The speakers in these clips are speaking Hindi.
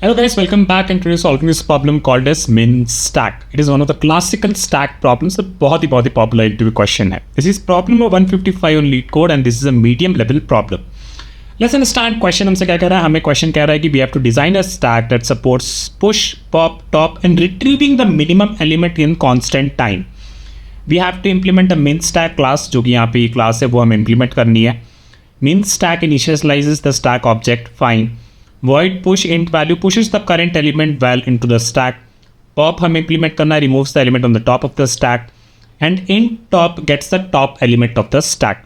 Hello guys, welcome back and today solving this problem called as min stack. It is one of the classical stack problems. बहुत ही popular interview question है. This is problem of 155 on lead code and this is a medium level problem. Let's understand question हमसे क्या कह रहा है. हमें question कह रहा है कि we have to design a stack that supports push, pop, top and retrieving the minimum element in constant time. We have to implement a min stack class जो कि यहाँ पे class है वो हमें implement करनी है. Min stack initializes the stack object. Fine. Void push int value pushes the current element val into the stack. Pop हमें implement करना है, removes the element on the top of the stack. And int top gets the top element of the stack.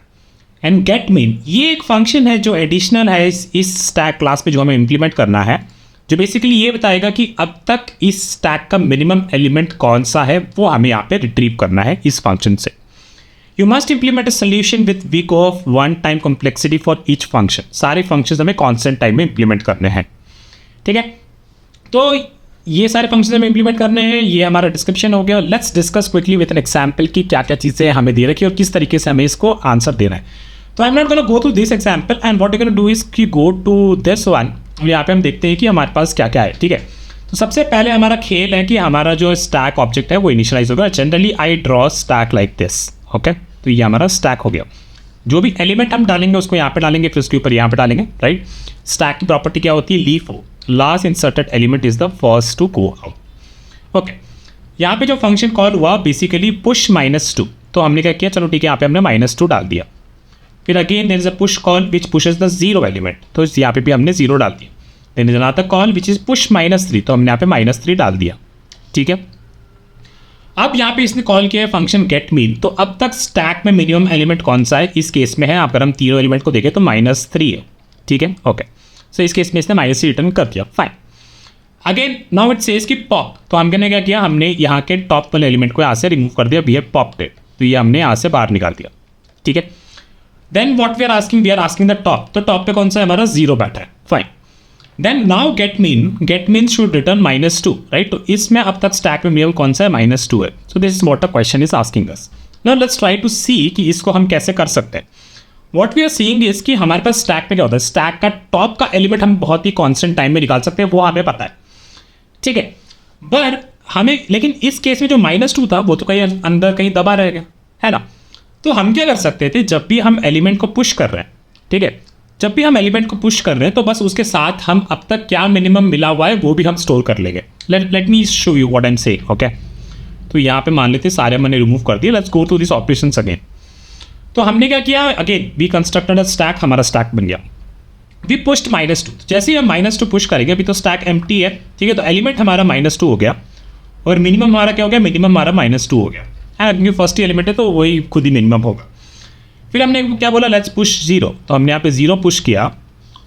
And get min ये एक function है जो additional है इस stack class पे जो हमें implement करना है, जो basically ये बताएगा कि अब तक इस stack का minimum element कौन सा है वो हमें यहाँ पे retrieve करना है इस function से. You must implement a solution with week of one time complexity for each function. सारे functions हमें constant time में implement करने हैं. ठीक है, तो ये सारे functions हमें implement करने हैं. ये हमारा description हो गया. Let's discuss quickly with an example कि क्या क्या चीज़ें हमें दे रखी है और किस तरीके से हमें इसको आंसर देना है. तो I'm not gonna go through this example and what you're gonna do is कि go to this one. यहाँ पे हम देखते हैं कि हमारे पास क्या क्या है. ठीक है, तो सबसे पहले हमारा खेल है कि हमारा जो stack object है वो initialize होगा. Generally I draw stack like this. Okay तो ये हमारा स्टैक हो गया. जो भी एलिमेंट हम डालेंगे उसको यहाँ पे डालेंगे, फिर उसके ऊपर यहाँ पे डालेंगे. राइट, स्टैक की प्रॉपर्टी क्या होती है? लीफ हो, last inserted element is the first to go out. Okay, यहाँ पे जो फंक्शन कॉल हुआ बेसिकली पुश -2. तो हमने क्या किया, चलो ठीक है, यहाँ पे हमने -2 डाल दिया. फिर again there is a push call which pushes the zero element, तो यहाँ पे भी हमने जीरो डाल दिया. Then is another call which is push -3, तो हमने यहाँ पे -3 डाल दिया. ठीक है, अब यहाँ पे इसने कॉल किया है फंक्शन गेट मीन. तो अब तक स्टैक में मिनिमम एलिमेंट कौन सा है इस केस में है, अगर हम तीनों एलिमेंट को देखें तो -3 है. ठीक है, ओके, सो इस केस में इसने -3 रिटर्न कर दिया. Fine. Again now it says कि पॉप, तो हमने क्या किया, हमने यहाँ के टॉप वाले एलिमेंट को यहाँ से रिमूव कर दिया. वी हैव पॉप्ड इट, तो ये हमने यहाँ से बाहर निकाल दिया. ठीक है, then what we are asking the top. तो टॉप पे कौन सा है, हमारा 0 बैठा है. Fine. Then now get min should return -2. Right, तो इसमें अब तक स्टैक में मिनिमम कौन सा है, -2 है. So this is what the question is asking us. Now let's try to see कि इसको हम कैसे कर सकते हैं. What we are seeing is कि हमारे पास स्टैक में क्या होता है, स्टैक का टॉप का एलिमेंट हम बहुत ही कॉन्स्टेंट टाइम में निकाल सकते हैं, वो हमें पता है. ठीक है, पर हमें लेकिन इस केस में जो -2 था वो तो कहीं अंदर कहीं दबा रहेगा, है ना. तो हम क्या कर सकते थे, जब भी हम एलिमेंट को पुश कर रहे हैं, ठीक है, जब भी हम एलिमेंट को पुश कर रहे हैं तो बस उसके साथ हम अब तक क्या मिनिमम मिला हुआ है वो भी हम स्टोर कर लेंगे. Let me show you what I am saying. Okay, तो यहाँ पे मान लेते सारे मैंने रिमूव कर दिए. Let's go to this operations again. तो हमने क्या किया, again we constructed a stack, हमारा स्टैक बन गया. We pushed -2. जैसे ही हम -2 पुश करेंगे, अभी तो स्टैक एम्प्टी है. ठीक है, तो एलिमेंट हमारा -2 हो गया और मिनिमम हमारा क्या हो गया, मिनिमम हमारा -2 हो गया. क्योंकि फर्स्ट ही एलिमेंट है तो वही खुद ही मिनिमम होगा. फिर हमने क्या बोला, लेट्स पुश 0. तो हमने यहाँ पे 0 पुश किया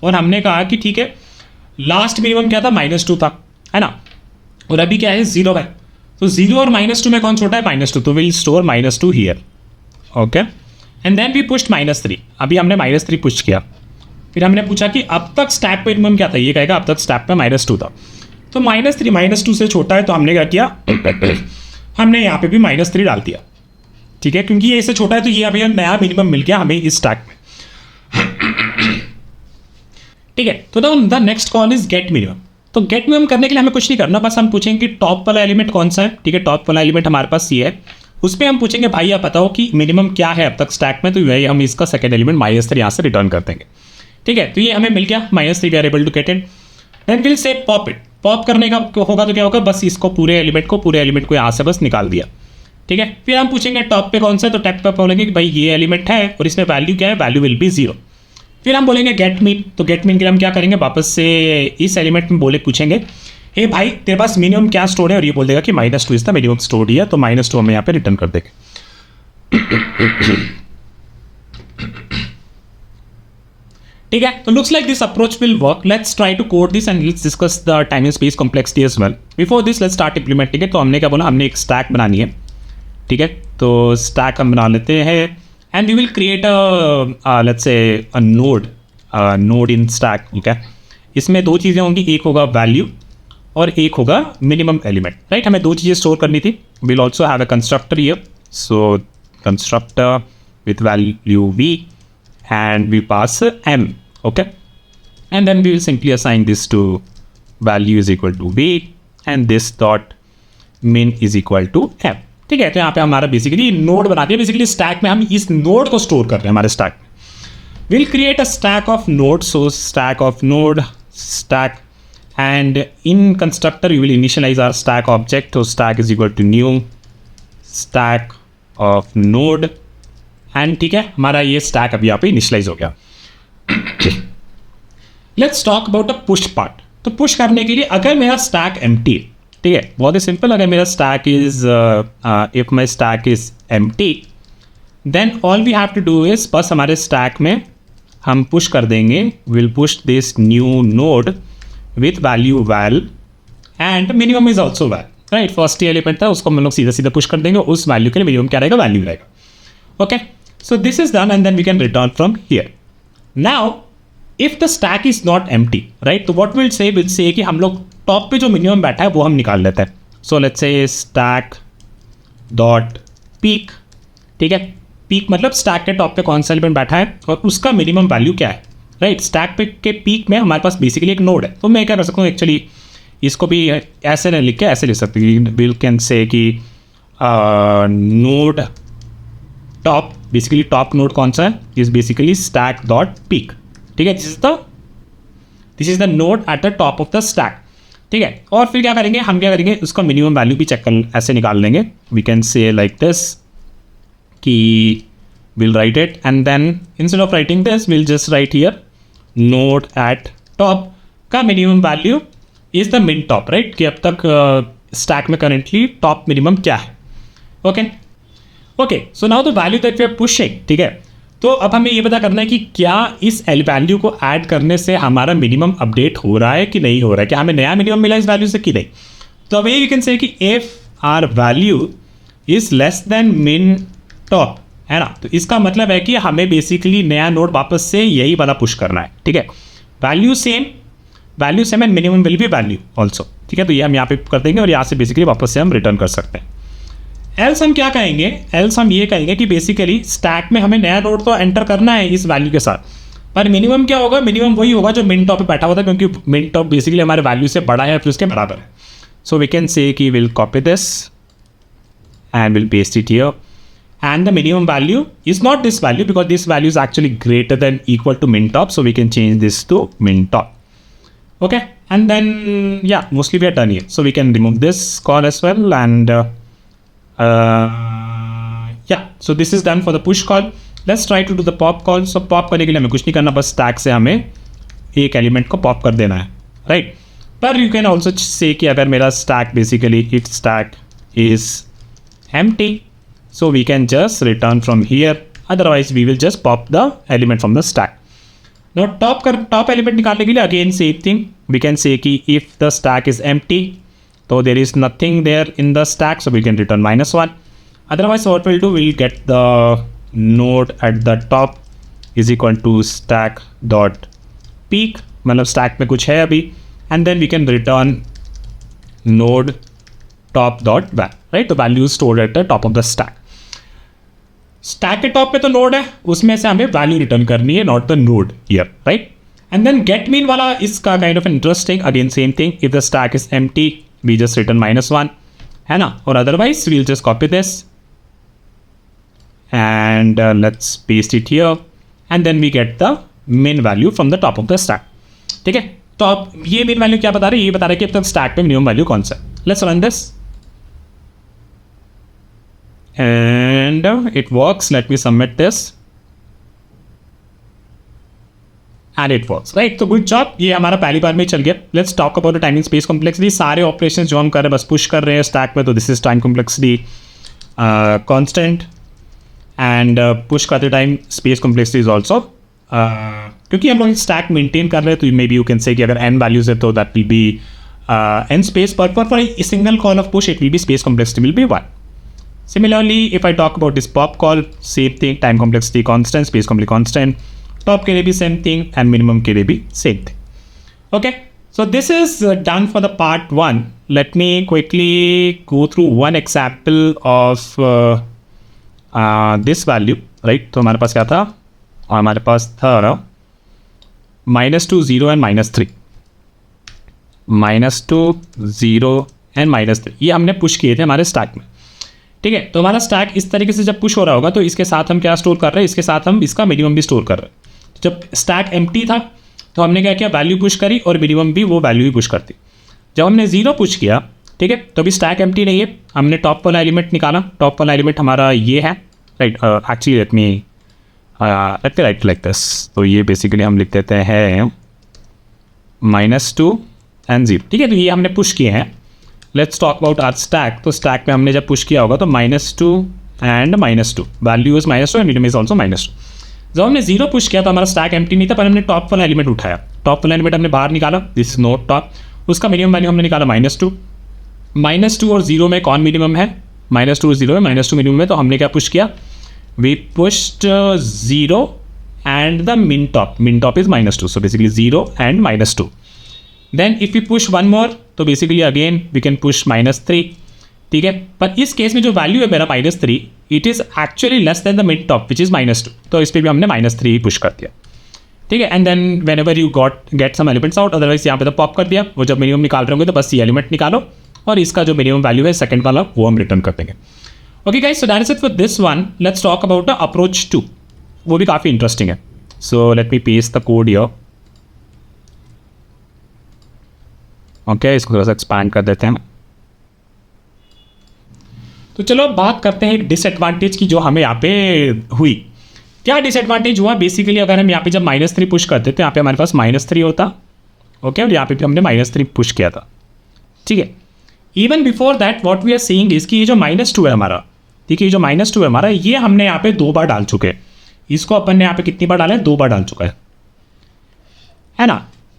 और हमने कहा कि ठीक है, लास्ट मिनिमम क्या था, -2 था, है ना. और अभी क्या है, 0 है. तो 0 और -2 में कौन छोटा है, -2. तो will store -2 here. Okay, and then we pushed -3. अभी हमने -3 पुश किया. फिर हमने पूछा कि अब तक स्टैक पे मिनिमम क्या था, ये कहेगा अब तक स्टैक पे -2 था. तो -3 -2 से छोटा है, तो हमने क्या किया, हमने यहाँ पे भी -3 डाल दिया. ठीक है, क्योंकि ये इससे छोटा है तो ये अभी नया मिनिमम मिल गया हमें इस स्टैक में. ठीक है, तो the next call is get minimum. तो गेट मिनिमम करने के लिए हमें कुछ नहीं करना, बस हम पूछेंगे कि टॉप वाला एलिमेंट कौन सा है. ठीक है, टॉप वाला एलिमेंट हमारे पास ये है. उसमें हम पूछेंगे भाई आप बताओ कि मिनिमम क्या है अब तक स्टैक में. तो वही हम इसका सेकंड एलिमेंट -3 यहाँ से रिटर्न कर देंगे. ठीक है, तो ये हमें मिल गया -3, we are able to get it. Then will say pop it. Pop करने का होगा तो क्या होगा, बस इसको पूरे एलिमेंट को यहाँ से बस निकाल दिया. ठीक है, फिर हम पूछेंगे टॉप पे कौन सा है. तो टॉप पे बोलेंगे कि भाई ये एलिमेंट है और इसमें वैल्यू क्या है, वैल्यू विल बी 0. फिर हम बोलेंगे गेट मीन. तो गेट मीन के लिए हम क्या करेंगे, वापस से इस एलिमेंट में पूछेंगे हे भाई तेरे पास मिनिमम क्या स्टोर है, और ये बोल देगा कि -2 इज द मिनिमम स्टोर है. तो -2 हमें यहाँ पे रिटर्न कर देंगे. ठीक है, तो looks like this approach will work. Let's try to code this and let's discuss the time and space complexity as well. Before this let's start implementing it. तो हमने क्या बोला, हमने एक स्टैक बनानी है. ठीक है, तो स्टैक हम बना लेते हैं and we will create let's say a node in stack. ठीक है, इसमें 2 चीज़ें होंगी, एक होगा वैल्यू और एक होगा मिनिमम एलिमेंट. राइट, हमें 2 चीज़ें स्टोर करनी थी. Will also have a constructor here. So constructor with value v and we pass m. Okay, and then we will simply assign this to value is equal to weight and this dot min is equal to m. ठीक है, तो यहाँ पे हमारा बेसिकली नोड बना दिया. बेसिकली स्टैक में हम इस नोड को स्टोर कर रहे हैं हमारे स्टैक में. We'll create a stack of nodes, so stack of node stack, and in constructor you will initialize our stack object, so stack is equal to new stack of node, and ठीक है हमारा ये stack अभी यहाँ पे initialize हो गया. Let's talk about the push part. तो push करने के लिए अगर मेरा stack empty है, ठीक है, बहुत ही सिंपल, अगर मेरा stack is if my stack is empty then all we have to do is बस हमारे stack में हम पुश कर देंगे. Will push this new node with value val and minimum is also val, right. First element था उसको हम लोग सीधा सीधा पुश कर देंगे, उस वैल्यू के लिए मिनिमम क्या रहेगा, वैल्यू रहेगा. Okay, so this is done and then we can return from here. Now if the stack is not empty, right, तो व्हाट विल से कि हम लोग टॉप पे जो मिनिमम बैठा है वो हम निकाल लेते हैं. So let's say stack dot peek, ठीक है, पीक मतलब स्टैक के टॉप पे कौन सा एलिमेंट बैठा है और उसका मिनिमम वैल्यू क्या है, राइट. स्टैक पे के पीक में हमारे पास बेसिकली एक नोड है, तो मैं क्या कर सकता हूँ, एक्चुअली इसको भी ऐसे नहीं लिख के ऐसे लिख सकते हैं. वी कैन से कि node top, basically top node कौन सा है, is basically stack dot peek, ठीक है. This is the node eight the top of the stack, ठीक है. और फिर क्या करेंगे, हम क्या करेंगे, उसका मिनिमम वैल्यू भी चेक कर ऐसे निकाल लेंगे. We can say like this कि we'll write it and then instead of writing this we'll just write here node at top का minimum value is the min top, right, कि अब तक stack में currently top minimum क्या है. okay, so now the value that we are pushing, ठीक है. तो अब हमें ये पता करना है कि क्या इस वैल्यू को ऐड करने से हमारा मिनिमम अपडेट हो रहा है कि नहीं हो रहा है, क्या हमें नया मिनिमम मिला इस वैल्यू से कि नहीं. तो वे यू कैन से कि if our value is less than min top, है ना, तो इसका मतलब है कि हमें बेसिकली नया नोड वापस से यही वाला पुश करना है, ठीक है. Value same and minimum will be value also, ठीक है. तो ये हम यहाँ पे कर देंगे और यहाँ से बेसिकली वापस से हम रिटर्न कर सकते हैं. एल्स हम क्या कहेंगे, एल्स हम ये कहेंगे कि बेसिकली स्टैक में हमें नया नोड तो एंटर करना है इस वैल्यू के साथ, पर मिनिमम क्या होगा, मिनिमम वही होगा जो मिन टॉप पे बैठा हुआ था, क्योंकि मिन टॉप बेसिकली हमारे वैल्यू से बड़ा है फिर उसके बराबर है. सो वी कैन से कि will copy this and will paste it here. And the minimum value is not this value because this value is actually greater than equal to min top, so we can change this to min top. Okay, and then yeah, mostly we are done here, so we can remove this call as well. And yeah, so this is done for the push call. Let's try to do the pop call. So pop करने के लिए हमें कुछ नहीं करना, बस stack से हमें एक एलिमेंट को पॉप कर देना है, राइट. पर यू कैन ऑल्सो से कि अगर मेरा stack basically its stack is empty, so we can just return from here, otherwise we will just pop the element from the stack. Now top element निकालने के लिए again same thing, we can say कि if the stack is empty, so there is nothing there in the stack, so we can return -1. Otherwise what we'll do, we'll get the node at the top is equal to stack dot peak, मतलब stack में कुछ है अभी, and then we can return node top dot val, right, the value is stored at the top of the stack. Stack के टॉप पे तो नोड है, उसमें से हमें वैल्यू रिटर्न करनी है, not the node here, right. And then get min वाला इसका kind of interesting, again same thing, if the stack is empty we just return -1, है ना, और otherwise we'll just copy this and let's paste it here and then we get the main value from the top of the stack, ठीक है. तो अब ये मेन वैल्यू क्या बता रहे हैं, ये बता रहे हैं कि अब तक स्टैक पे मिनिमम वैल्यू कौन सा है. Let's run this and it works. Let me submit this and it works, right. तो good job, ये हमारा पहली बार में चल गया. Let's talk about the timing space complexity. सारे ऑपरेशन जो हम कर रहे हैं बस पुश कर रहे हैं स्टैक में, तो this is time complexity constant and push करते time space complexity is also, क्योंकि हम लोग स्टैक मेंटेन कर रहे हैं, तो may be you can say कि अगर n वैल्यूज है तो that will be n space, पर for a single call of push it will be space complexity will be 1. Similarly, if I talk about this pop call, same thing, time complexity constant, space complexity constant, top के लिए भी same thing and minimum के लिए भी same thing. Okay, so this is done for the part 1. Let me quickly go through one example of this value, right. तो हमारे पास क्या था, हमारे पास था -2, 0 and -3. -2, 0 एंड -3 ये हमने पुश किए थे हमारे स्टैक में। ठीक है, तो हमारा स्टैक इस तरीके से जब पुश हो रहा होगा तो इसके साथ हम क्या स्टोर कर रहे हैं, इसके साथ हम इसका मिनिमम भी स्टोर कर रहे हैं। जब स्टैक एम्प्टी था तो हमने क्या किया, वैल्यू पुश करी और मिनिमम भी वो वैल्यू ही पुश करती। जब हमने 0 पुश किया, ठीक है, तो अभी स्टैक एम्प्टी नहीं है, हमने टॉप वाला एलिमेंट निकाला। टॉप वाला एलिमेंट हमारा ये है, right. Actually let me right like this. तो ये बेसिकली हम लिख देते हैं -2 एंड 0। ठीक है, तो ये हमने पुश किए हैं। Let's talk about our stack. तो स्टैक में हमने जब पुश किया होगा तो -2 and -2, value is -2 and minimum is also -2। जब हमने 0 पुश किया तो हमारा स्टैक एम्प्टी नहीं था, पर हमने टॉप वाला एलिमेंट उठाया। टॉप वाला एलिमेंट हमने बाहर निकाला, दिस इज नोट टॉप। उसका मिनिमम वैल्यू हमने निकाला -2। -2 और 0 में कौन मिनिमम है, -2 और 0 में -2 मिनिमम है। तो हमने क्या पुश किया, we pushed 0 and the min top is -2, so basically 0 and -2। Then if you push one more तो basically again we can push -3। ठीक है, पर इस केस में जो वैल्यू है मेरा -3, it is actually less than the mid top which is -2, तो इस पर भी हमने -3 पुश कर दिया। ठीक है, and then whenever you get some elements out, otherwise यहाँ पे तो पॉप कर दिया। वो जब मिनिमम निकाल रहे होंगे तो बस ये एलिमेंट निकालो और इसका जो मिनिमम वैल्यू है सेकंड वाला वो हम रिटर्न कर देंगे। Okay guys, so that is it for this one. Let's talk about the approach 2, वो भी काफ़ी इंटरेस्टिंग है। सो let me paste the code here. Okay, इसको थोड़ा सा एक्सपैंड कर देते हैं। तो चलो अब बात करते हैं एक डिसएडवांटेज की जो हमें यहाँ पे हुई। क्या डिसएडवांटेज हुआ, बेसिकली अगर हम यहाँ पे जब -3 पुश करते तो यहाँ पे हमारे पास -3 होता। ओके, और यहाँ पे भी हमने -3 पुश किया था। ठीक है, even before that what we are seeing is कि ये जो -2 है हमारा, ठीक है, ये जो -2 है हमारा, ये हमने यहाँ पे 2 बार डाल चुके हैं। इसको अपन ने यहाँ पे कितनी बार डाला है, 2 बार डाल चुका है ना।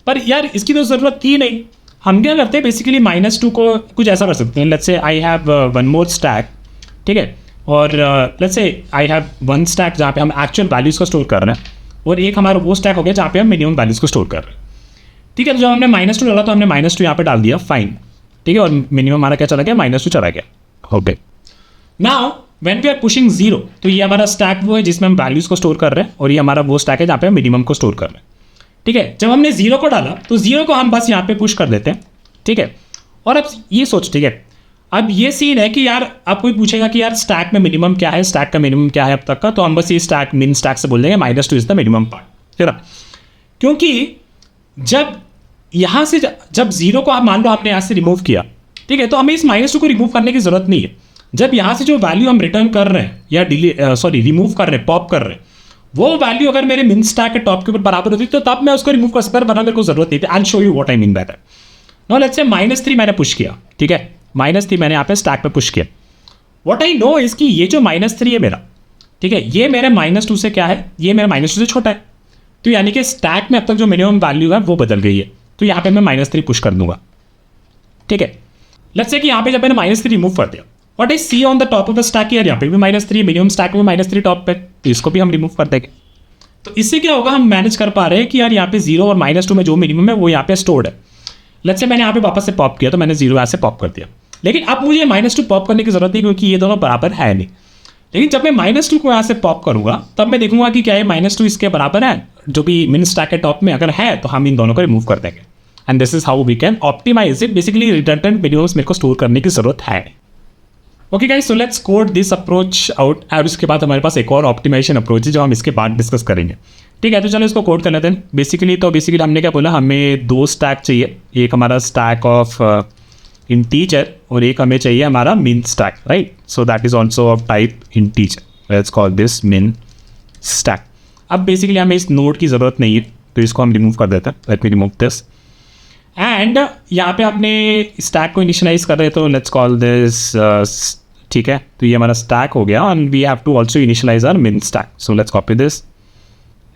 पर यार इसकी तो ज़रूरत थी नहीं। हम क्या करते हैं, बेसिकली -2 को कुछ ऐसा कर सकते हैं। Let's say I have one more stack, ठीक है, और let's say I have one stack जहाँ पे हम एक्चुअल वैल्यूज़ को स्टोर कर रहे हैं, और एक हमारा वो स्टैक हो गया जहाँ पे हम मिनिमम वैल्यूज़ को स्टोर कर रहे हैं। ठीक है, तो जब हमने -2 डाला तो हमने -2 यहाँ पे डाल दिया, फाइन। ठीक है, और मिनिमम हमारा क्या चला गया, -2 चला गया। Okay, now when we are pushing 0, तो ये हमारा स्टैक वो है जिसमें हम वैल्यूज़ को स्टोर कर रहे हैं, और ये हमारा वो स्टैक है जहाँ पे हम मिनिमम को स्टोर कर रहे हैं। ठीक है, जब हमने 0 को डाला तो 0 को हम बस यहाँ पे पुश कर देते हैं। ठीक है, और अब ये सोच, ठीक है, अब ये सीन है कि यार अब कोई पूछेगा कि यार स्टैक में मिनिमम क्या है, स्टैक का मिनिमम क्या है अब तक का, तो हम बस ये स्टैक मिन स्टैक से बोल देंगे -2 इज द मिनिमम पार्ट। ठीक है, क्योंकि जब यहाँ से जब 0 को आप मान लो आपने यहाँ से रिमूव किया, ठीक है, तो हमें इस -2 को रिमूव करने की जरूरत नहीं है। जब यहाँ से जो वैल्यू हम रिटर्न कर रहे हैं या रिमूव कर रहे हैं, पॉप कर रहे हैं, वो वैल्यू अगर मेरे मिन स्टैक के टॉप के ऊपर बराबर होती तो तब मैं उसको रिमूव कर सकता, वरना मेरे को जरूरत नहीं थी। I will show you what I mean by that. Now let's say -3 मैंने पुश किया। ठीक है, -3 मैंने यहाँ पे स्टैक पे पुश किया। व्हाट आई नो इज कि ये जो -3 है मेरा, ठीक है, ये मेरे -2 से क्या है, ये मेरा -2 से छोटा है। तो यानी कि स्टैक में अब तक जो मिनिमम वैल्यू है वो बदल गई है। तो यहाँ पे मैं -3 पुश कर दूंगा। ठीक है, लेट्स से कि यहाँ पे जब मैंने -3 रिमूव कर दिया, what I see on the top of the stack, यार यहाँ पे भी -3, मिनिमम स्टैक में -3 टॉप पे, तो इसको भी हम रिमूव कर देंगे। तो इससे क्या होगा, हम मैनेज कर पा रहे हैं कि यार यहाँ पे 0 और -2 में जो मिनिमम है वो यहाँ पे स्टोर्ड है। लेट्स से मैंने यहाँ पे वापस से पॉप किया, तो मैंने 0 ऐसे पॉप कर दिया, लेकिन अब मुझे -2 पॉप करने की जरूरत नहीं, क्योंकि ये दोनों बराबर है नहीं। लेकिन जब मैं -2 को यहाँ से पॉप करूँगा तब मैं देखूंगा कि क्या ये -2 इसके बराबर है, जो भी मिन स्टैक के टॉप में अगर है तो हम इन दोनों को रिमूव कर देंगे। And this is how we can optimize it. Basically redundant minimums मेरे को स्टोर करने की जरूरत है। Okay guys, so let's code this approach out. और उसके बाद हमारे पास एक और ऑप्टिमाइजेशन अप्रोच है जो हम इसके बाद डिस्कस करेंगे। ठीक है, तो चलो इसको कोड कर लेते हैं। बेसिकली हमने क्या बोला, हमें 2 स्टैक चाहिए, एक हमारा स्टैक ऑफ इंटीजर और एक हमें चाहिए हमारा मिन stack, right. So that is also of type integer. Let's call this min stack. अब बेसिकली हमें इस नोड की ज़रूरत नहीं है, तो इसको हम रिमूव कर देते हैं। Let me remove this. And यहाँ पे आपने स्टैक को इनिशियलाइज कर रहे हैं, तो लेट्स कॉल दिस, ठीक है, तो ये हमारा स्टैक हो गया। And we have to also initialize our min stack. So let's copy this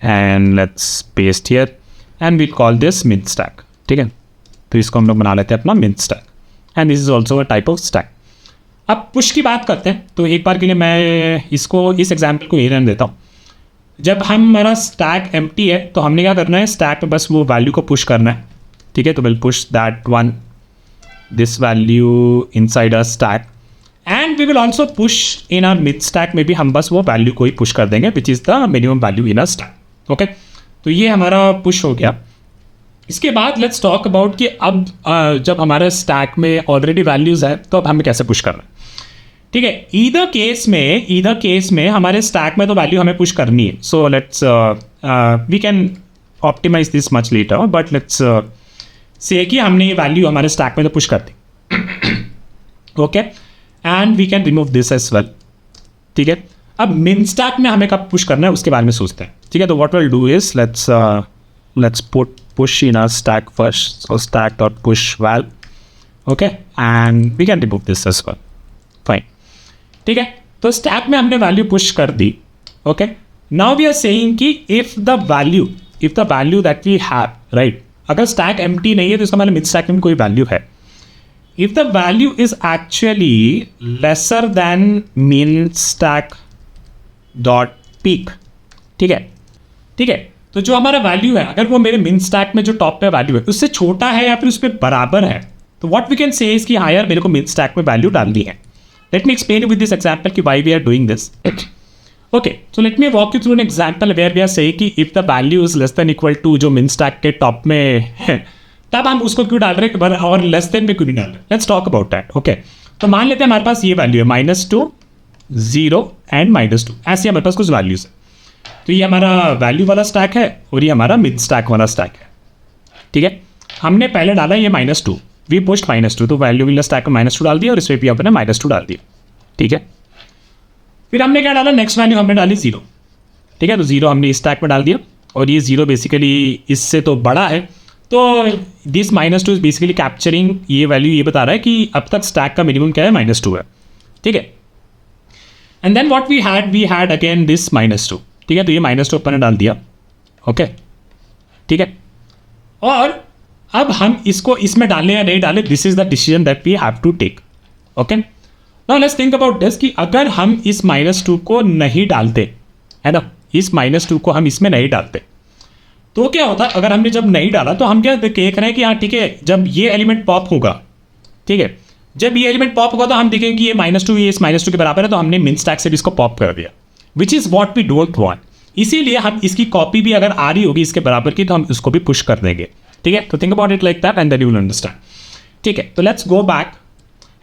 and let's paste here and we call this min stack. ठीक है, तो इसको हम लोग बना लेते हैं अपना मिन stack. And this is also a type of stack. अब पुश की बात करते हैं, तो एक बार के लिए मैं इसको इस एग्जाम्पल को ये रहने देता हूँ। जब हमारा स्टैक एम्प्टी है तो हमने क्या करना है, स्टैक पे बस वो वैल्यू को पुश करना है। ठीक है, तो will push that one, this value inside a stack, and we will also push in our min stack में भी हम बस वो वैल्यू को ही पुश कर देंगे, which is the minimum value in a stack. Okay, तो ये हमारा पुश हो गया। इसके बाद लेट्स टॉक अबाउट कि अब जब हमारे स्टैक में ऑलरेडी वैल्यूज़ है तो अब हमें कैसे पुश करना है. ठीक है, ईदर केस में हमारे स्टैक में तो वैल्यू हमें पुश करनी है. So let's we can optimize this much later, but let's say कि हमने ये वैल्यू हमारे स्टैक में तो पुश कर दी. Okay, and we can remove this as well. ठीक है, अब मिन स्टैक में हमें कब पुश करना है उसके बारे में सोचते हैं. ठीक है, तो what will do is let's put push in our stack first. So stack dot push val. Okay, and we can remove this as well. Fine. ठीक है, तो stack में हमने value push कर दी. Okay. Now we are saying कि if the value that we have, right? अगर stack empty नहीं है तो इसका मतलब mid stack में कोई value है. If the value is actually lesser than min stack dot peak. ठीक है, तो जो हमारा वैल्यू है अगर वो मेरे मिन स्टैक में जो टॉप पे वैल्यू है उससे छोटा है या फिर उस पर बराबर है, तो what we can say is कि हाँ यार मेरे को मिन स्टैक में वैल्यू डालनी है. Let me explain with this example कि why we are doing this. Okay, so let me walk you through an example where we are say कि if the value is less than equal to जो मिन स्टैक के टॉप में है तब हम उसको क्यों डाल रहे हैं और लेस देन में क्यों नहीं डाल रहे. Let's talk about that. Okay, तो मान लेते हैं हमारे पास ये वैल्यू है -2, 0 एंड -2. ऐसे हमारे पास कुछ वैल्यूज है. तो ये हमारा वैल्यू वाला स्टैक है और ये हमारा मिड स्टैक वाला स्टैक है. ठीक है, हमने पहले डाला ये -2, वी पुश्ड -2, तो वैल्यू वाला स्टैक में -2 डाल दिया और इस पे भी अपने -2 डाल दिया. ठीक है, फिर हमने क्या डाला, नेक्स्ट वैल्यू हमने डाली 0. ठीक है, तो 0 हमने इस स्टैक में डाल दिया और ये 0 बेसिकली इससे तो बड़ा है, तो दिस -2 इज बेसिकली कैप्चरिंग ये वैल्यू ये बता रहा है कि अब तक स्टैक का मिनिमम क्या है, -2 है. ठीक है, and then what we had again this -2. ठीक है, तो ये -2 अपन ने डाल दिया. ओके, ठीक है, और अब हम इसको इसमें डालें या नहीं डालें, this is the decision that we have to take. Okay, now let's think about this कि अगर हम इस -2 को नहीं डालते है ना, इस -2 को हम इसमें नहीं डालते तो क्या होता. अगर हमने जब नहीं डाला तो हम क्या देख रहे हैं कि हाँ ठीक है, जब ये एलिमेंट पॉप होगा, ठीक है, जब ये एलिमेंट पॉप होगा तो हम देखेंगे कि ये -2 ये इस -2 के बराबर है, तो हमने मिन स्टैक से भी इसको पॉप कर दिया, which is what we don't want. इसीलिए हम इसकी कॉपी भी अगर आ रही होगी इसके बराबर की तो हम इसको भी पुश कर देंगे. ठीक है, तो think about it like that and then you will understand. ठीक है, तो let's go back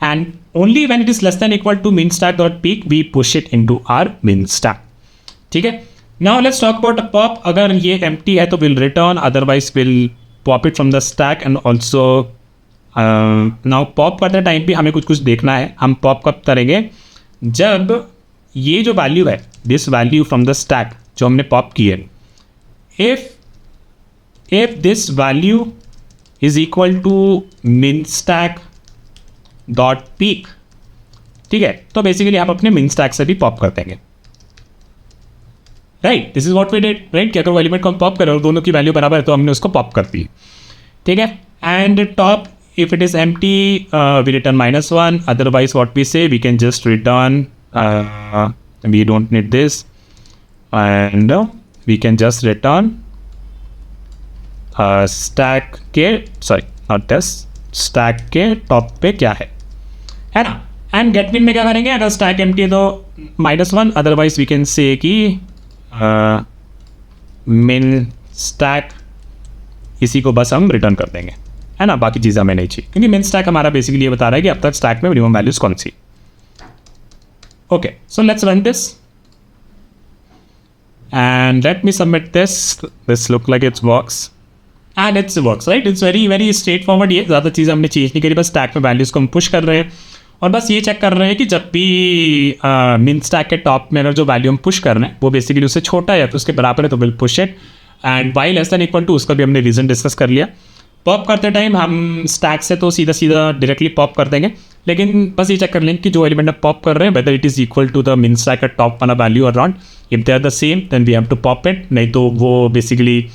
and only when it is less than equal to min stack dot peek we push it into our min stack. ठीक है, now let's talk about a pop. अगर ये एम्प्टी है तो will return, otherwise will pop it from the stack. And also now pop करते टाइम भी हमें कुछ देखना है. हम पॉप कब करेंगे, जब ये जो वैल्यू है, this value from the stack जो हमने पॉप की है, if this value is equal to min stack dot peek. ठीक है, तो बेसिकली आप अपने मिन स्टैक से भी पॉप कर देंगे. Right, this is what we did. Right, कि अगर वो एलिमेंट को हम पॉप करें और दोनों की वैल्यू बराबर है तो हमने उसको पॉप कर दी. ठीक है, and top if it is empty we return -1, otherwise what we say, we can just return we don't need this, and we can just return stack के sorry not this stack के टॉप पे क्या है ना. एंड गेट मिन में क्या करेंगे, अगर स्टैक एम्प्टी है तो -1, अदरवाइज वी कैन से कि मिन स्टैक इसी को बस हम रिटर्न कर देंगे, है ना, बाकी चीज़ें हमें नहीं चाहिए, क्योंकि मिन स्टैक हमारा बेसिकली ये बता रहा है कि अब तक स्टैक में मिनिमम वैल्यूज कौन सी. Okay, so let's run this and let me submit this look like it's works and it's works. Right, it's very straight forward. ये ज़्यादा चीज़ें हमने चेंज नहीं करी, बस स्टैक में वैल्यूज़ को हम पुश कर रहे हैं और बस ये चेक कर रहे हैं कि जब भी मिन स्टैक के टॉप में अगर जो वैल्यू हम पुश कर रहे हैं वो बेसिकली उससे छोटा है या तो उसके बराबर है तो will push it, and why less than equal to उसका भी हमने रीज़न डिस्कस कर लिया. पॉप करते टाइम हम स्टैक से तो सीधा डायरेक्टली पॉप कर देंगे, लेकिन बस ये चेक कर लेंगे कि जो एलिमेंट आप पॉप कर रहे हैं whether it is equal to the min stack का टॉप वाला वैल्यू और not. If they are the same then we have to pop it, नहीं तो वो बेसिकली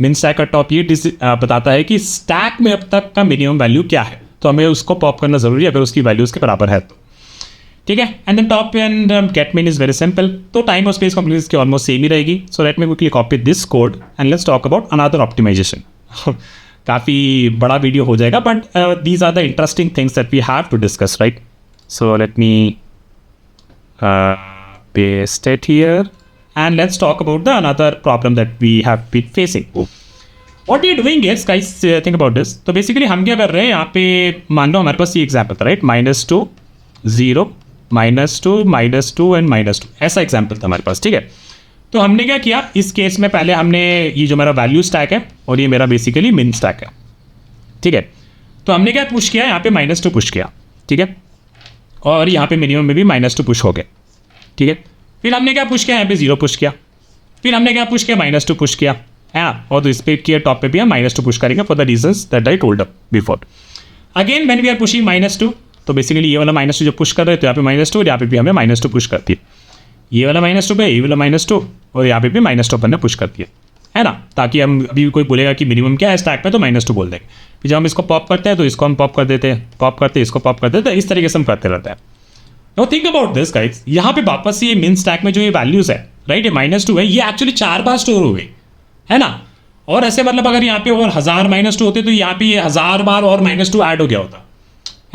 मिन स्टैक का टॉप ये बताता है कि स्टैक में अब तक का मिनिमम वैल्यू क्या है, तो हमें उसको पॉप करना ज़रूरी है अगर उसकी वैल्यू उसके बराबर है तो. ठीक है, and then top and get min is very simple, तो टाइम और स्पेस कॉम्प्लेक्सिटी की ऑलमोस्ट सेम ही रहेगी. So let me quickly copy this code and let's talk about another optimization. काफ़ी बड़ा वीडियो हो जाएगा, but these are the interesting things that we have to discuss. Right, so let me paste it here and let's talk about the another problem that we have been facing. What you doing is guys, think about this. तो बेसिकली हम क्या कर रहे हैं यहाँ पे, मान लो हमारे पास ये एग्जाम्पल था, राइट, -2 0 -2 एंड -2, ऐसा एग्जाम्पल था हमारे पास, ठीक है। तो हमने क्या किया इस केस में, पहले हमने ये जो मेरा वैल्यू स्टैक है और ये मेरा बेसिकली मिन स्टैक है, ठीक है। तो हमने क्या पुश किया, यहाँ पे -2 पुश किया, ठीक है, और यहाँ पे मिनिमम में भी -2 पुश हो गए, ठीक है। फिर हमने क्या पुश किया, यहाँ पे 0 पुश किया, फिर हमने क्या पुश किया, -2 पुश किया, है ना, और तो इस पे किया टॉप पे भी हम -2 पुश करेंगे for the reasons that I told before. Again when we are pushing -2, तो बेसिकली ये वाला -2 जो पुश कर रहे हैं, तो यहाँ पे -2 और यहाँ पे भी हमें -2 पुश करती है, ये वाला -2 पे, ये वाला -2 और यहाँ पे भी -2 अपन ने पुश कर दिया, है ना, ताकि हम अभी कोई बोलेगा कि मिनिमम क्या है स्टैक पे, तो -2 बोल देंगे। फिर जब हम इसको पॉप करते हैं तो इसको हम पॉप कर देते हैं, पॉप करते हैं, इसको पॉप कर देते हैं, इस तरीके से हम करते रहते हैं। No think about this guys, यहाँ पे वापस ये मिन स्टैक में जो ये वैल्यूज है, राइट, ये -2 है, ये एक्चुअली 4 बार स्टोर हो गई, है ना। और ऐसे मतलब अगर यहाँ पे और 1000 -2 होते तो यहाँ पे ये 1000 बार और -2 ऐड हो गया होता,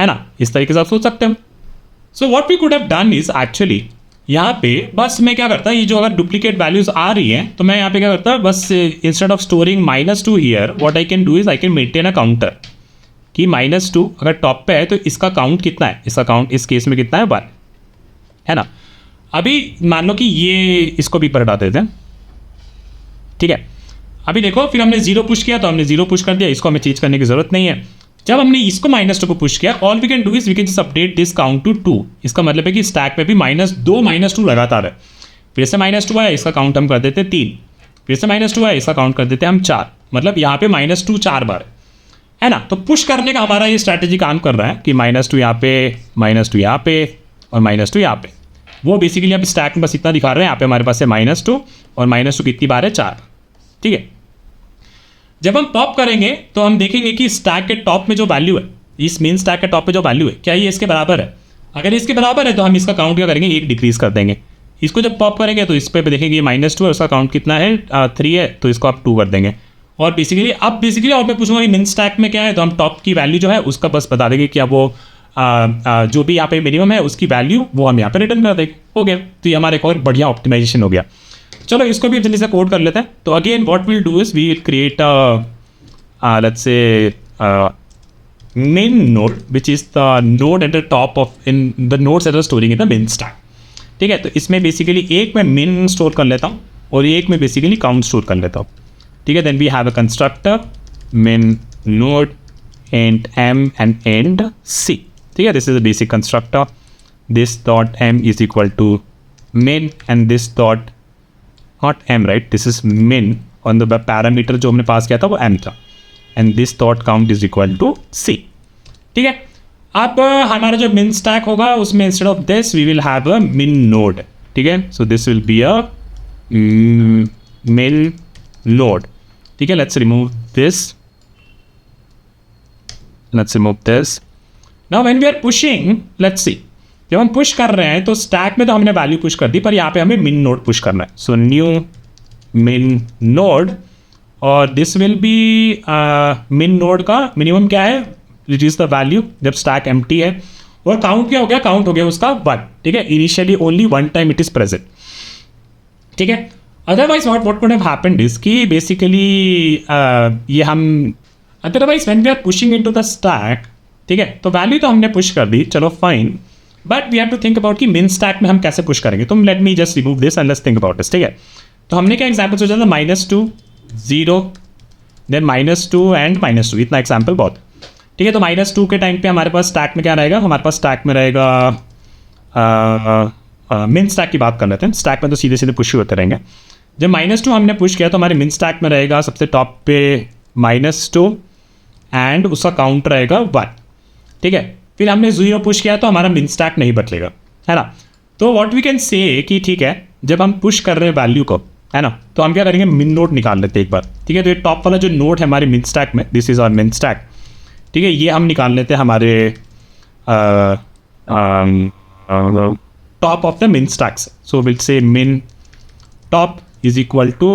है ना, इस तरीके से आप सोच सकते हैं। So what we could have done is actually यहाँ पे बस मैं क्या करता, ये जो अगर डुप्लीकेट वैल्यूज आ रही है तो मैं यहाँ पे क्या करता, बस instead of storing -2 here, what I can do is I can maintain a counter कि -2 अगर टॉप पे है तो इसका काउंट कितना है, इसका काउंट इस केस में कितना है, 1, है ना। अभी मान लो कि ये इसको भी पर हटा देते हैं, ठीक है। अभी देखो, फिर हमने 0 पुश किया तो हमने 0 पुश कर दिया, इसको हमें चेंज करने की जरूरत नहीं है। जब हमने इसको -2 को पुश किया, all we can do is we can just update this count to 2। इसका मतलब है कि स्टैक पे भी -2 -2 लगातार है। फिर से -2 आया, इसका काउंट हम कर देते 3, फिर से -2 आया, इसका काउंट कर देते हम 4, मतलब यहाँ पे -2 4 बार है ना। तो पुश करने का हमारा ये स्ट्रैटेजी काम कर रहा है कि -2 यहाँ पे, -2 यहाँ पे और -2 यहाँ पे। वो बेसिकली अब स्टैक में बस इतना दिखा रहे हैं, यहाँ पे हमारे पास है -2 और -2 कितनी बार है, 4, ठीक है। जब हम पॉप करेंगे तो हम देखेंगे कि स्टैक के टॉप में जो वैल्यू है, इस मेन स्टैक के टॉप पे जो वैल्यू है, क्या ये इसके बराबर है। अगर इसके बराबर है तो हम इसका काउंट क्या करेंगे, 1 डिक्रीज कर देंगे। इसको जब पॉप करेंगे तो इस पे देखेंगे ये -2 है, उसका काउंट कितना है, 3 है, तो इसको आप 2 कर देंगे। और बेसिकली और मैं पूछूंगा कि मेन स्टैक में क्या है, तो हम टॉप की वैल्यू जो है उसका बस बता देंगे कि अब वो जो भी यहाँ पे मिनिमम है उसकी वैल्यू वो हम यहाँ पे रिटर्न कर देंगे, हो गया। तो ये हमारा एक और बढ़िया ऑप्टिमाइजेशन हो गया। चलो इसको भी जल्दी से कोड कर लेते हैं। तो again what will do is we will create let's say main node which is the node at the top of in the nodes that are storing in the min stack, ठीक है। तो इसमें बेसिकली एक मैं min स्टोर कर लेता हूँ और एक में बेसिकली काउंट स्टोर कर लेता हूँ, ठीक है। Then we have a constructor min node int m and end c, ठीक है। This is a basic constructor, this dot m is equal to min and this dot not m, right, this is min on the parameter जो हमने पास किया था वो m था, and this dot count is equal to C, ठीक है। अब हमारा जो मिन स्टैक होगा उसमें instead of this we will have a min node, ठीक है। So this will be a min node, ठीक है। Let's remove this, now when we are pushing, let's see, जब हम पुश कर रहे हैं तो स्टैक में तो हमने वैल्यू पुश कर दी, पर यहाँ पे हमें मिन नोड पुश करना है। सो न्यू मिन नोड, और दिस विल बी मिन नोड का मिनिमम क्या है, विच इज द वैल्यू जब स्टैक एम्प्टी है, और काउंट क्या हो गया, काउंट हो गया उसका 1, ठीक है। Initially only 1 time it is present, ठीक है। Otherwise what could have happened is कि बेसिकली ये हम otherwise when we are pushing into the stack, ठीक है, तो वैल्यू तो हमने पुश कर दी, चलो fine, but we have to think about कि मिन स्टैक में हम कैसे पुश करेंगे। तो let me just remove this and let's think about this, ठीक है। तो हमने क्या एग्जाम्पल सोचा था, -2 0 देन -2 एंड -2, इतना एग्जाम्पल बहुत, ठीक है। तो -2 के टाइम पे हमारे पास स्टैक में क्या रहेगा, हमारे पास स्टैक में रहेगा मिन स्टैक की बात कर लेते हैं। स्टैक में तो सीधे सीधे पुश ही होते रहेंगे। जब -2 हमने पुश किया तो हमारे मिन स्टैक में रहेगा सबसे टॉप पे -2 एंड उसका काउंट रहेगा 1, ठीक है। फिर हमने 0 पुश किया तो हमारा मिन स्टैक नहीं बदलेगा, है ना। तो व्हाट वी कैन से कि ठीक है, जब हम पुश कर रहे हैं वैल्यू को, है ना, तो हम क्या करेंगे, मिन नोड निकाल लेते हैं एक बार, ठीक है। तो ये टॉप वाला जो नोड है हमारे मिन स्टैक में, this is our min stack, ठीक है। ये हम निकाल लेते हैं हमारे top of the min stack से। सो विल से मिन top is equal to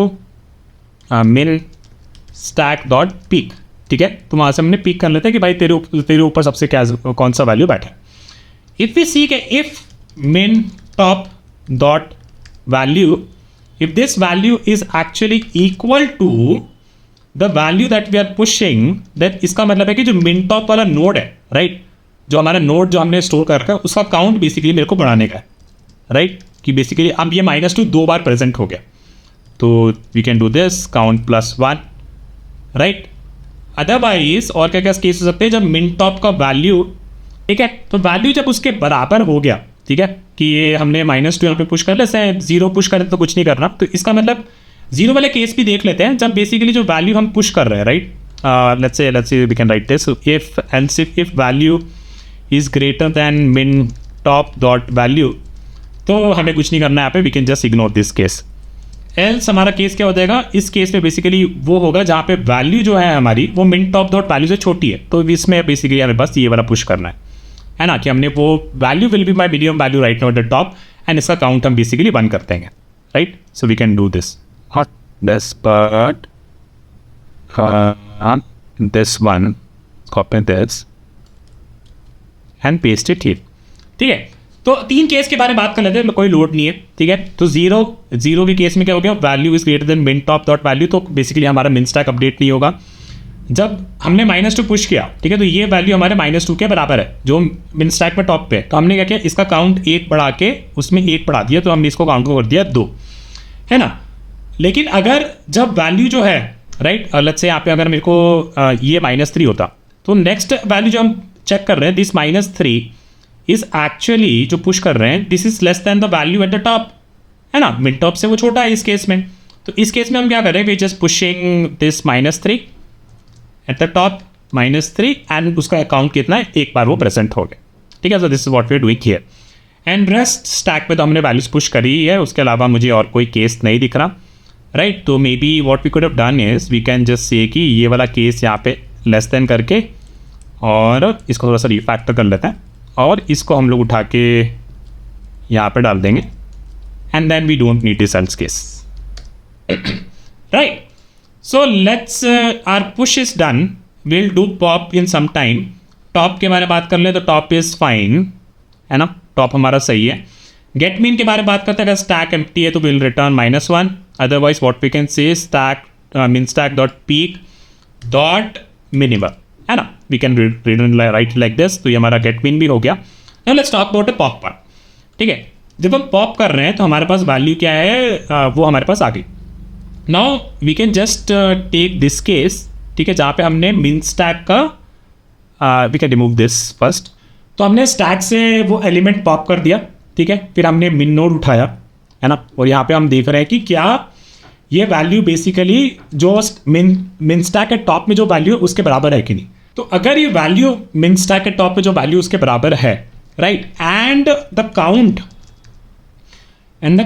min stack dot peek, ठीक है। तो वहाँ से हमने पीक कर लेते हैं कि भाई तेरे ऊपर सबसे क्या कौन सा वैल्यू बैठा है। इफ वी सी के if min top dot value, if this value is actually equal to the value that we are pushing, that इसका मतलब है कि जो मिन टॉप वाला नोड है, राइट, जो हमारा नोड जो हमने स्टोर कर रखा है उसका काउंट बेसिकली मेरे को बढ़ाने का है, राइट, कि बेसिकली अब ये -2 दो बार प्रेजेंट हो गया, तो we can do this count +1, right. Otherwise और क्या क्या केस हो सकते हैं, जब मिन टॉप का वैल्यू, ठीक है, तो वैल्यू जब उसके बराबर हो गया, ठीक है, कि ये हमने -2 यहाँ पे पुश कर लेते हैं, 0 पुश करें तो कुछ नहीं करना, तो इसका मतलब 0 वाले केस भी देख लेते हैं, जब बेसिकली जो वैल्यू हम पुश कर रहे हैं, right, let's say we can write this, if value is greater than min top dot value, तो हमें कुछ नहीं करना है यहाँ पे, we can just ignore this case. Else हमारा केस क्या हो जाएगा, इस केस में बेसिकली वो होगा जहाँ पे वैल्यू जो है हमारी वो मिन टॉप डॉट वैल्यू से छोटी है, तो इसमें बेसिकली हमें बस ये वाला पुश करना है ना, कि हमने वो value will be my minimum value right now at the top, and इसका काउंट हम बेसिकली 1 करते हैं, right. So we can do this, not this but this one, copy this and paste it here, ठीक है। तो 3 केस के बारे में बात कर लेते हैं, कोई लोड नहीं है, ठीक है। तो जीरो के केस में क्या हो गया, वैल्यू इज ग्रेटर देन मिन टॉप डॉट वैल्यू, तो बेसिकली हमारा मिन स्टैक अपडेट नहीं होगा। जब हमने -2 पुश किया, ठीक है, तो ये वैल्यू हमारे -2 के बराबर है जो मिन स्टैक में टॉप पे है, तो हमने क्या किया, इसका काउंट 1 बढ़ा के उसमें 1 बढ़ा दिया, तो हमने इसको काउंट को कर दिया 2, है ना। लेकिन अगर जब वैल्यू जो है, राइट, लेट्स से यहाँ पे अगर मेरे को ये -3 होता, तो नेक्स्ट वैल्यू जो हम चेक कर रहे हैं, दिस -3 इज एक्चुअली जो पुश कर रहे हैं, this is less than the value eight the top, है ना, मिन टॉप से वो छोटा है इस केस में। तो इस केस में हम क्या कर रहे हैं, we just pushing this -3 at the top, -3, and उसका अकाउंट कितना है, एक बार वो प्रेजेंट हो गया, ठीक है। So this is what we are doing here, and rest stack पे तो हमने वैल्यूज पुश करी ही है, उसके अलावा मुझे और कोई केस नहीं दिख रहा, राइट। तो maybe what we could have done is we can just say कि ये वाला केस यहाँ पे लेस देन करके, और इसको थोड़ा सा रिफैक्टर कर लेते हैं, और इसको हम लोग उठा के यहाँ पे डाल देंगे, and then we don't need this else case, right. So let's our push is done, will do pop in some time. Top के बारे में बात कर ले तो टॉप इज फाइन, है ना, टॉप हमारा सही है। गेट मीन के बारे में बात करते हैं, अगर स्टैक एम्प्टी है तो will return -1, otherwise what we can say stack min stack dot peek dot minimum, है ना, we can write like this. तो ये हमारा गेट मीन भी हो गया। Now let's talk about a pop part, ठीक है। जब हम पॉप कर रहे हैं तो हमारे पास वैल्यू क्या है, वो हमारे पास आ गई। Now we can just take this case, ठीक है, जहाँ पे हमने मिन स्टैक का, we can remove this first. तो हमने स्टैक से वो एलिमेंट पॉप कर दिया, ठीक है, फिर हमने मिन नोड उठाया, है ना, और यहाँ पे हम देख रहे हैं कि क्या ये वैल्यू बेसिकली जो मिन स्टैक के टॉप में जो वैल्यू है उसके बराबर है कि नहीं। तो अगर ये वैल्यू मिन स्टैक के टॉप पे जो वैल्यू उसके बराबर है, right, and the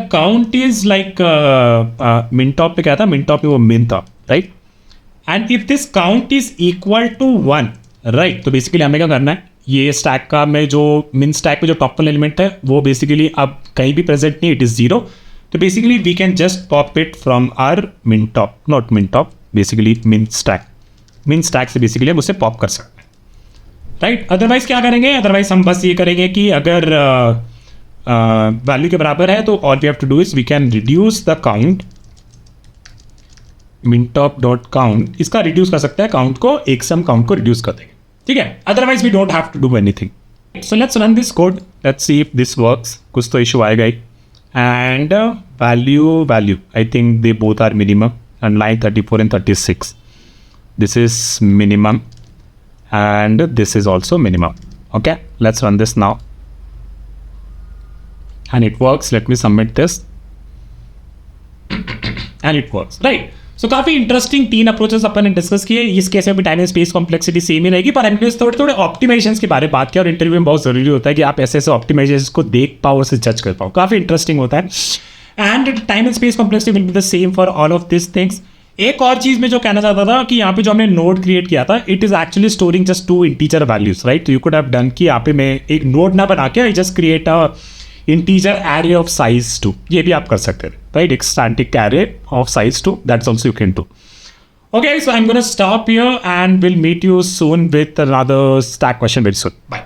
count is like min top पे क्या था, मिन टॉप पे वो मिन था, right, and if this count is equal to 1, right, तो बेसिकली हमें क्या करना है, ये स्टैक का में जो मिन स्टैक में जो टॉप वाला एलिमेंट है वो बेसिकली अब कहीं भी प्रेजेंट नहीं, इट इज 0, तो basically we can just pop it from our min top, not min top, basically min stack से बेसिकली हम उसे पॉप कर सकते हैं, राइट। अदरवाइज क्या करेंगे, अदरवाइज हम बस ये करेंगे कि अगर वैल्यू के बराबर है तो all we have to do is we can reduce the count, min top dot count, इसका रिड्यूस कर सकते हैं काउंट को, एक सम काउंट को रिड्यूस कर देंगे, ठीक है। Otherwise we don't have to do anything. So let's run this code, let's see if this works, कुछ तो इशू आएगा ही। And value, I think they both are minimum, and line 34 and 36, this is minimum and this is also minimum. Okay, let's run this now, and it works. Let me submit this and it works, right? So काफ़ी इंटरेस्टिंग 3 अप्रोचेस अपन ने डिस्कस किए। इस केस में भी time and space complexity same ही रहेगी, पर हमने थोड़े ऑप्टिमाइजेशंस के बारे में बात किया, और इंटरव्यू में बहुत ज़रूरी होता है कि आप ऐसे ऑप्टिमाइजेशंस को देख पाओ, उसे जज कर पाओ, काफ़ी इंटरेस्टिंग होता है। And time and space complexity will be the same for all of this things. एक और चीज़ में जो कहना चाहता था कि यहाँ पे जो हमने नोड क्रिएट किया था, it is actually storing just 2 integer values, right. तो यू कुड हैव डन कि यहाँ पे मैं एक नोड ना बना के I just create a integer array of size 2, ये भी आप कर सकते हैं, राइट, एक static array of size 2, that's also you can do. Okay, so I'm going to stop here and we'll meet you soon with another stack question very soon. Bye.